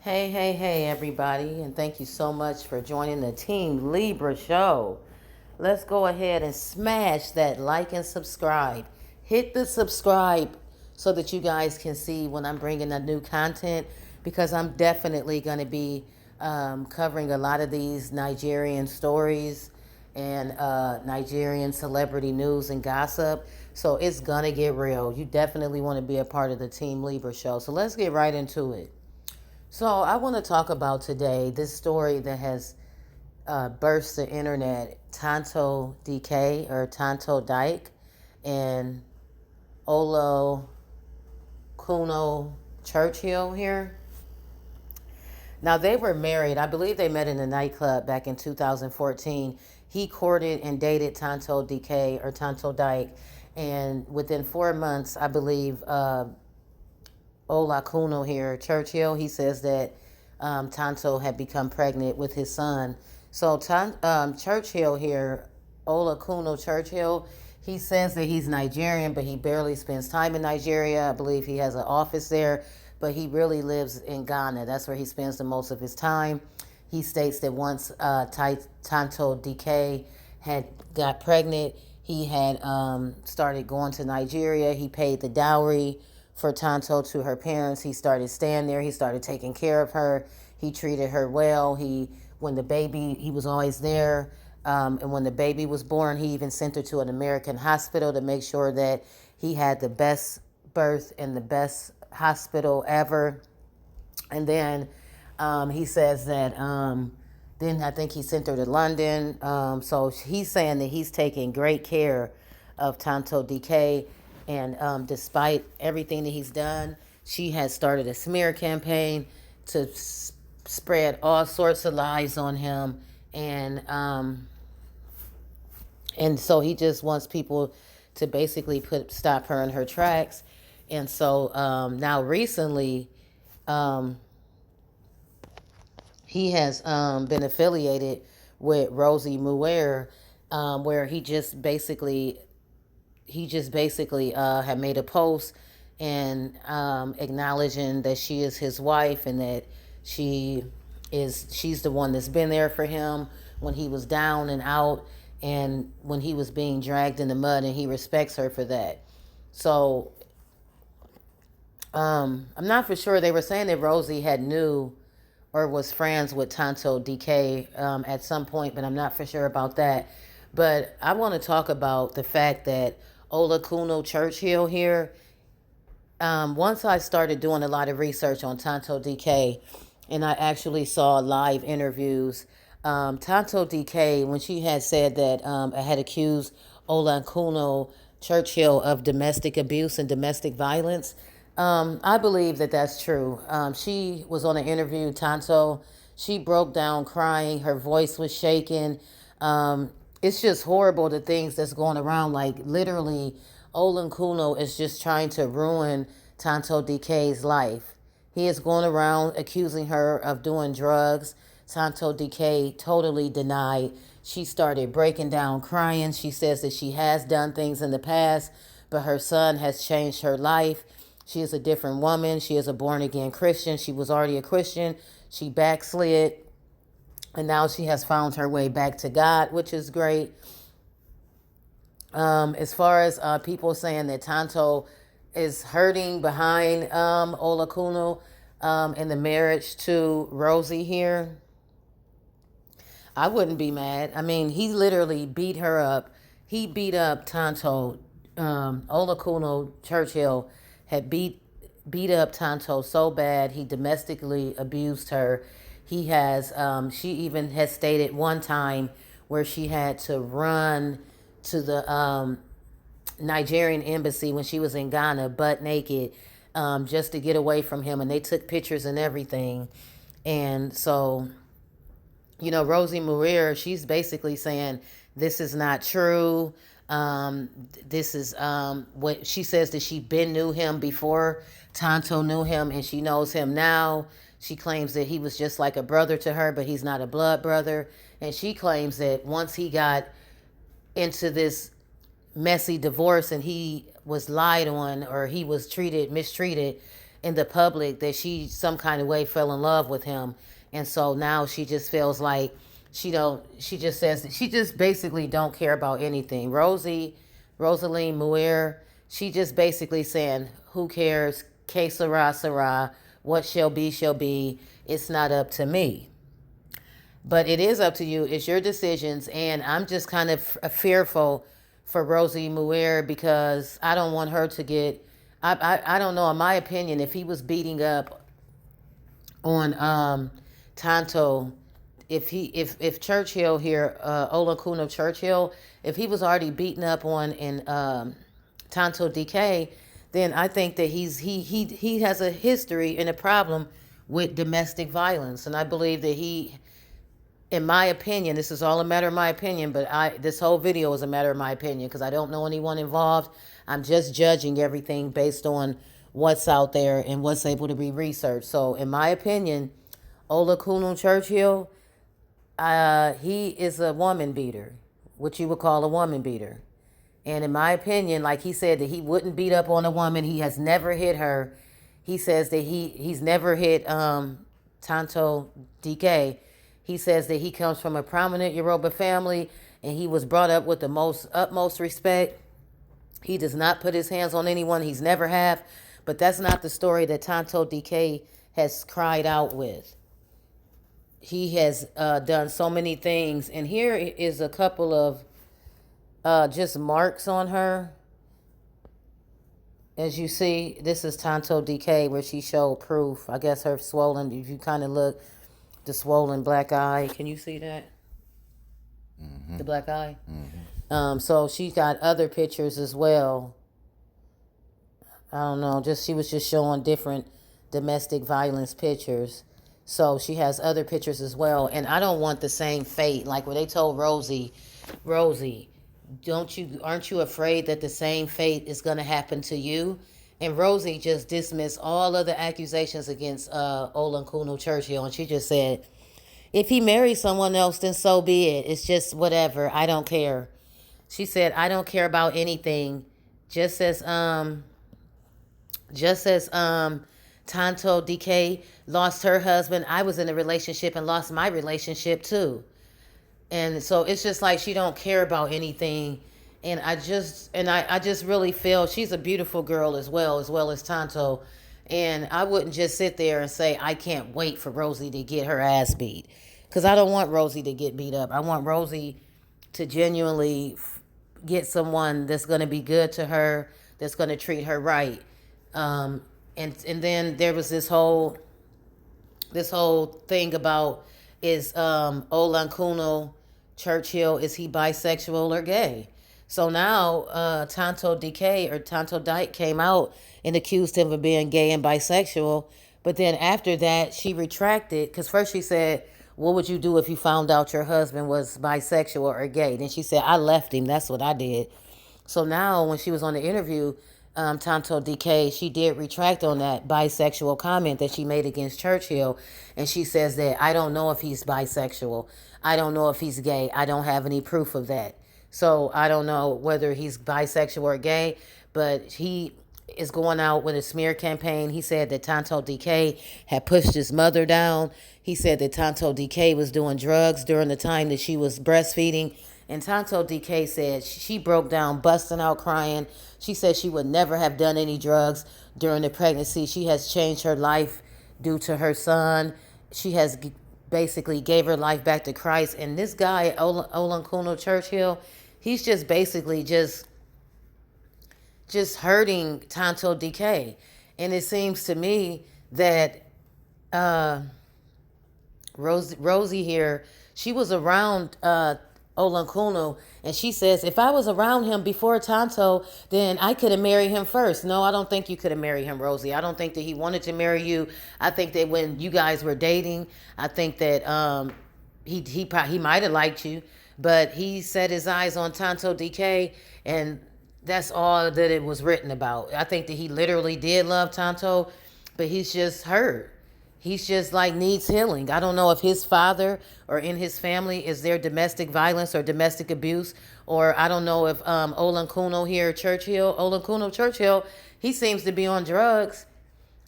Hey, hey, hey, everybody, and thank you so much for joining the Team Libra show. Let's go ahead and smash that like and subscribe. Hit the subscribe so that you guys can see when I'm bringing a new content because I'm definitely going to be covering a lot of these Nigerian stories and Nigerian celebrity news and gossip. So it's going to get real. You definitely want to be a part of the Team Libra show. So let's get right into it. So I want to talk about today this story that has burst the internet. Tonto Dikeh or Tonto Dike and Olakunle Churchill here. Now they were married. I believe they met in a nightclub back in 2014. He courted and dated Tonto Dikeh or Tonto Dike, and within 4 months, I believe Olakunle here, Churchill, he says that Tonto had become pregnant with his son. So Churchill here, Olakunle Churchill, he says that he's Nigerian, but he barely spends time in Nigeria. I believe he has an office there, but he really lives in Ghana. That's where he spends the most of his time. He states that once Tonto Dikeh had got pregnant, he had started going to Nigeria. He paid the dowry for Tonto to her parents. He started staying there. He started taking care of her. He treated her well. When the baby, he was always there. And when the baby was born, he even sent her to an American hospital to make sure that he had the best birth in the best hospital ever. And then he says that then I think he sent her to London. So he's saying that he's taking great care of Tonto Dikeh. And despite everything that he's done, she has started a smear campaign to spread all sorts of lies on him. And so he just wants people to basically stop her in her tracks. And so now recently, he has been affiliated with Rosy Meurer, where he just basically had made a post and acknowledging that she is his wife and that she's the one that's been there for him when he was down and out and when he was being dragged in the mud, and he respects her for that. So I'm not for sure. They were saying that Rosie had knew or was friends with Tonto Dikeh at some point, but I'm not for sure about that. But I want to talk about the fact that Olakunle Churchill here, once I started doing a lot of research on Tonto Dikeh, and I actually saw live interviews, Tonto Dikeh, when she had said that I had accused Olakunle Churchill of domestic abuse and domestic violence, I believe that that's true. She was on an interview, Tonto. She broke down crying. Her voice was shaking. It's just horrible the things that's going around. Like literally, Olakunle is just trying to ruin Tonto Dikeh's life. He is going around accusing her of doing drugs. Tonto Dikeh totally denied. She started breaking down crying. She says that she has done things in the past, but her son has changed her life. She is a different woman. She is a born again Christian. She was already a Christian. She backslid, and now she has found her way back to God, which is great. As far as people saying that Tonto is hurting behind Olakunle in the marriage to Rosy here, I wouldn't be mad. I mean, he literally beat her up. He beat up Tonto. Olakunle Churchill had beat up Tonto so bad he domestically abused her. He has she even has stated one time where she had to run to the Nigerian embassy when she was in Ghana butt naked, just to get away from him, and they took pictures and everything. And so, Rosie Meurer, she's basically saying this is not true. This is what she says, that she been knew him before Tonto knew him, and she knows him now. She claims that he was just like a brother to her, but he's not a blood brother. And she claims that once he got into this messy divorce and he was lied on, or he was mistreated, in the public that she some kind of way fell in love with him. And so now she just feels like she just says that she just basically don't care about anything. Rosaline, Meurer, she just basically saying, who cares? Que sera, sera. What shall be, shall be. It's not up to me. But it is up to you. It's your decisions. And I'm just kind of fearful for Rosie Meurer because I don't want her to get, I don't know, in my opinion, if he was beating up on Tonto, if Churchill here, Olakunle Churchill, if he was already beaten up on in Tonto Dikeh, then I think that he has a history and a problem with domestic violence. And I believe that he, in my opinion, this is all a matter of my opinion, but this whole video is a matter of my opinion because I don't know anyone involved. I'm just judging everything based on what's out there and what's able to be researched. So in my opinion, Olakunle Churchill, he is a woman beater, what you would call a woman beater. And in my opinion, like he said, that he wouldn't beat up on a woman. He has never hit her. He says that he's never hit Tonto Dikeh. He says that he comes from a prominent Yoruba family and he was brought up with the utmost respect. He does not put his hands on anyone. He's never have. But that's not the story that Tonto Dikeh has cried out with. He has done so many things. And here is a couple of just marks on her. As you see, this is Tonto Dikeh where she showed proof. I guess her swollen, if you kind of look, the swollen black eye. Can you see that? Mm-hmm. The black eye? Mm-hmm. So she got other pictures as well. I don't know, she was just showing different domestic violence pictures. So she has other pictures as well. And I don't want the same fate. Like when they told Rosie, aren't you afraid that the same fate is going to happen to you? And Rosie just dismissed all of the accusations against Olakunle Churchill. And she just said, if he marries someone else, then so be it. It's just whatever. I don't care. She said, I don't care about anything. Just as Tonto Dikeh lost her husband, I was in a relationship and lost my relationship too. And so it's just like she don't care about anything. And I just really feel she's a beautiful girl as well as Tonto. And I wouldn't just sit there and say, I can't wait for Rosie to get her ass beat. Because I don't want Rosie to get beat up. I want Rosie to genuinely get someone that's going to be good to her, that's going to treat her right. And then there was this whole thing about, is Olakunle Churchill, is he bisexual or gay? So now Tonto Dikeh came out and accused him of being gay and bisexual. But then after that, she retracted, because first she said, what would you do if you found out your husband was bisexual or gay? Then she said, I left him. That's what I did. So now when she was on the interview, Tonto Dikeh, she did retract on that bisexual comment that she made against Churchill. And she says that, I don't know if he's bisexual. I don't know if he's gay. I don't have any proof of that. So I don't know whether he's bisexual or gay, but he is going out with a smear campaign. He said that Tonto Dikeh had pushed his mother down. He said that Tonto Dikeh was doing drugs during the time that she was breastfeeding. And Tonto Dikeh said she broke down, busting out crying. She said she would never have done any drugs during the pregnancy. She has changed her life due to her son. She has basically gave her life back to Christ. And this guy, Olakunle Churchill, he's just basically just hurting Tonto Dikeh. And it seems to me that Rosie here, she was around Olakunle, and she says, if I was around him before Tonto, then I could have married him first. No, I don't think you could have married him, Rosie. I don't think that he wanted to marry you. I think that when you guys were dating, I think that he might have liked you, but he set his eyes on Tonto Dikeh, and that's all that it was written about. I think that he literally did love Tonto, but he's just hurt. He's just like needs healing. I don't know if his father or in his family is there domestic violence or domestic abuse, or I don't know if Olakunle here, Olakunle Churchill, he seems to be on drugs.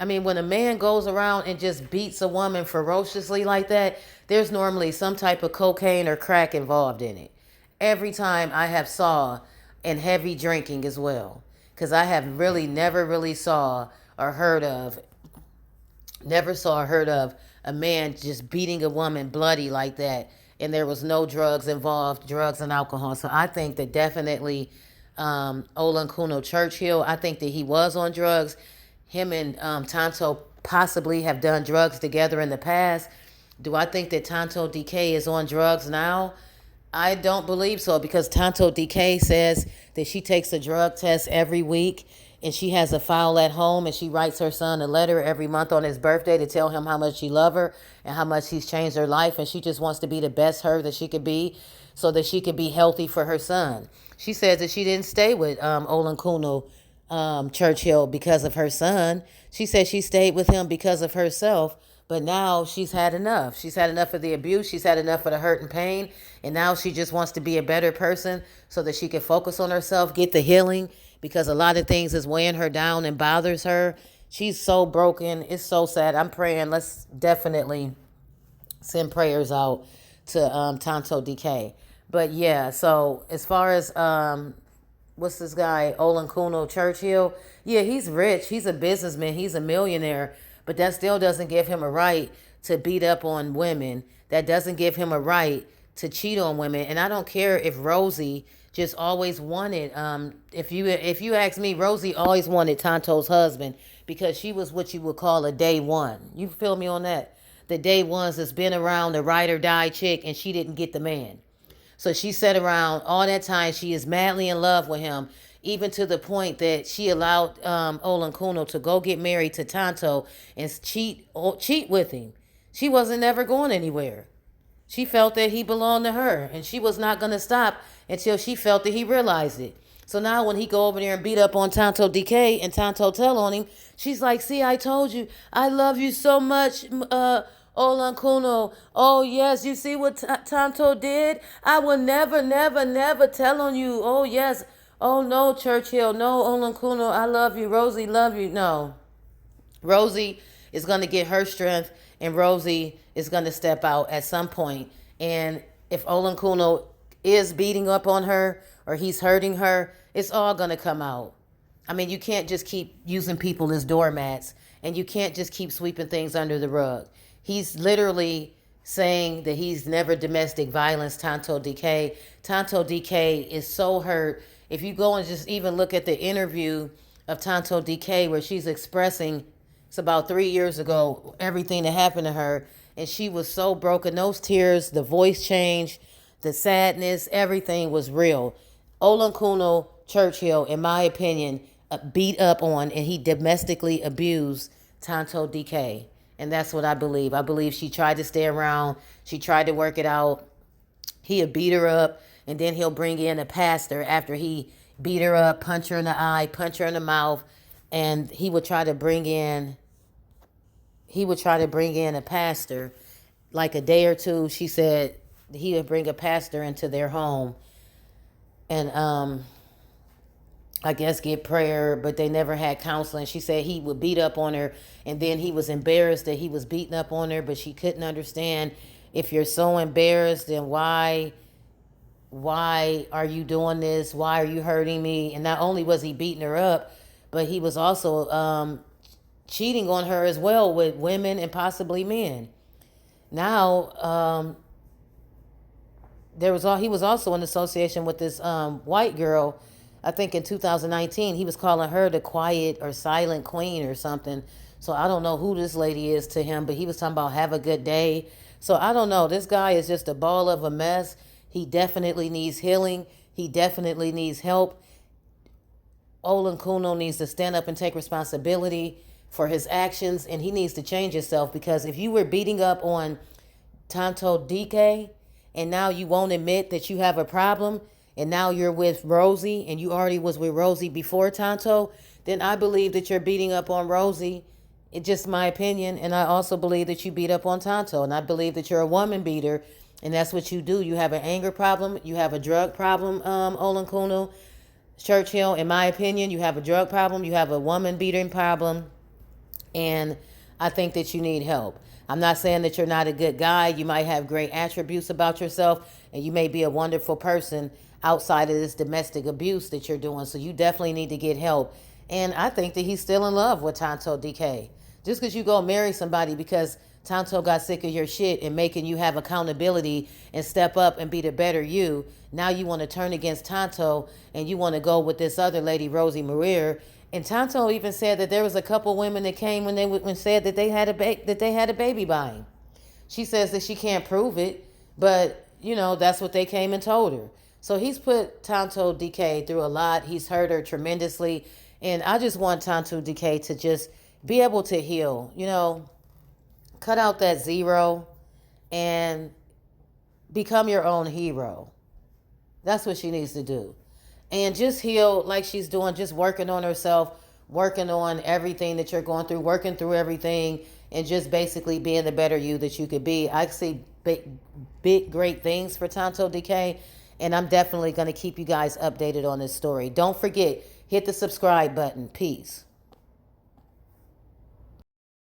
I mean, when a man goes around and just beats a woman ferociously like that, there's normally some type of cocaine or crack involved in it. Every time I have saw, and heavy drinking as well, because I have really never really saw or heard of, never saw or heard of a man just beating a woman bloody like that, and there was no drugs involved, drugs and alcohol. So I think that definitely Olakunle Churchill, I think that he was on drugs. Him and Tonto possibly have done drugs together in the past. Do I think that Tonto Dikeh is on drugs now? I don't believe so, because Tonto Dikeh says that she takes a drug test every week, and she has a file at home, and she writes her son a letter every month on his birthday to tell him how much she loves her and how much he's changed her life, and she just wants to be the best her that she could be so that she could be healthy for her son. She says that she didn't stay with Olakunle Churchill because of her son. She said she stayed with him because of herself. But now she's had enough. She's had enough of the abuse. She's had enough of the hurt and pain. And now she just wants to be a better person so that she can focus on herself, get the healing, because a lot of things is weighing her down and bothers her. She's so broken. It's so sad. I'm praying. Let's definitely send prayers out to Tonto Dikeh. But yeah, so as far as what's this guy, Olakunle Churchill? Yeah, he's rich. He's a businessman. He's a millionaire. But that still doesn't give him a right to beat up on women. That doesn't give him a right to cheat on women. And I don't care if Rosy just always wanted, if you ask me, Rosy always wanted Tonto's husband, because she was what you would call a day one. You feel me on that? The day ones that's been around, the ride or die chick, and she didn't get the man. So she sat around all that time. She is madly in love with him, even to the point that she allowed Olakunle to go get married to Tonto and cheat with him. She wasn't never going anywhere. She felt that he belonged to her, and she was not going to stop until she felt that he realized it. So now when he go over there and beat up on Tonto Dikeh and Tonto tell on him, she's like, see, I told you. I love you so much, Olakunle. Oh, yes, you see what Tonto did? I will never, never, never tell on you. Oh, yes. Oh, no, Churchill. No, Olakunle, I love you. Rosy, love you. No. Rosy is going to get her strength, and Rosy is going to step out at some point. And if Olakunle is beating up on her or he's hurting her, it's all going to come out. I mean, you can't just keep using people as doormats, and you can't just keep sweeping things under the rug. He's literally saying that he's never domestic violence, Tonto Dikeh. Tonto Dikeh is so hurt. If you go and just even look at the interview of Tonto Dikeh where she's expressing, it's about 3 years ago, everything that happened to her, and she was so broken. Those tears, the voice change, the sadness, everything was real. Olakunle Churchill, in my opinion, beat up on, and he domestically abused Tonto Dikeh. And that's what I believe. I believe she tried to stay around. She tried to work it out. He'll beat her up, and then he'll bring in a pastor after he beat her up, punch her in the eye, punch her in the mouth, and he would try to bring in a pastor. Like a day or two, she said he would bring a pastor into their home and I guess get prayer, but they never had counseling. She said he would beat up on her, and then he was embarrassed that he was beating up on her, but she couldn't understand, if you're so embarrassed, then why are you doing this? Why are you hurting me? And not only was he beating her up, but he was also cheating on her as well with women and possibly men. Now, he was also in association with this white girl. I think in 2019, he was calling her the quiet or silent queen or something. So I don't know who this lady is to him, but he was talking about have a good day. So I don't know. This guy is just a ball of a mess. He definitely needs healing. He definitely needs help. Olakunle needs to stand up and take responsibility for his actions, and he needs to change himself, because if you were beating up on Tonto Dikeh and now you won't admit that you have a problem, and now you're with Rosy, and you already was with Rosy before Tonto, then I believe that you're beating up on Rosy. It's just my opinion. And I also believe that you beat up on Tonto. And I believe that you're a woman beater, and that's what you do. You have an anger problem. You have a drug problem, Olakunle Churchill. In my opinion, you have a drug problem. You have a woman beating problem. And I think that you need help. I'm not saying that you're not a good guy. You might have great attributes about yourself, and you may be a wonderful person outside of this domestic abuse that you're doing. So you definitely need to get help. And I think that he's still in love with Tonto Dikeh. Just because you go marry somebody because Tonto got sick of your shit and making you have accountability and step up and be the better you, now you want to turn against Tonto and you want to go with this other lady, Rosy Meurer. And Tonto even said that there was a couple women that came when said that they had a baby by him. She says that she can't prove it, but that's what they came and told her. So he's put Tonto Dikeh through a lot. He's hurt her tremendously, and I just want Tonto Dikeh to just be able to heal. Cut out that zero and become your own hero. That's what she needs to do. And just heal like she's doing, just working on herself, working on everything that you're going through, working through everything, and just basically being the better you that you could be. I see big, great things for Tonto Dikeh, and I'm definitely going to keep you guys updated on this story. Don't forget, hit the subscribe button. Peace.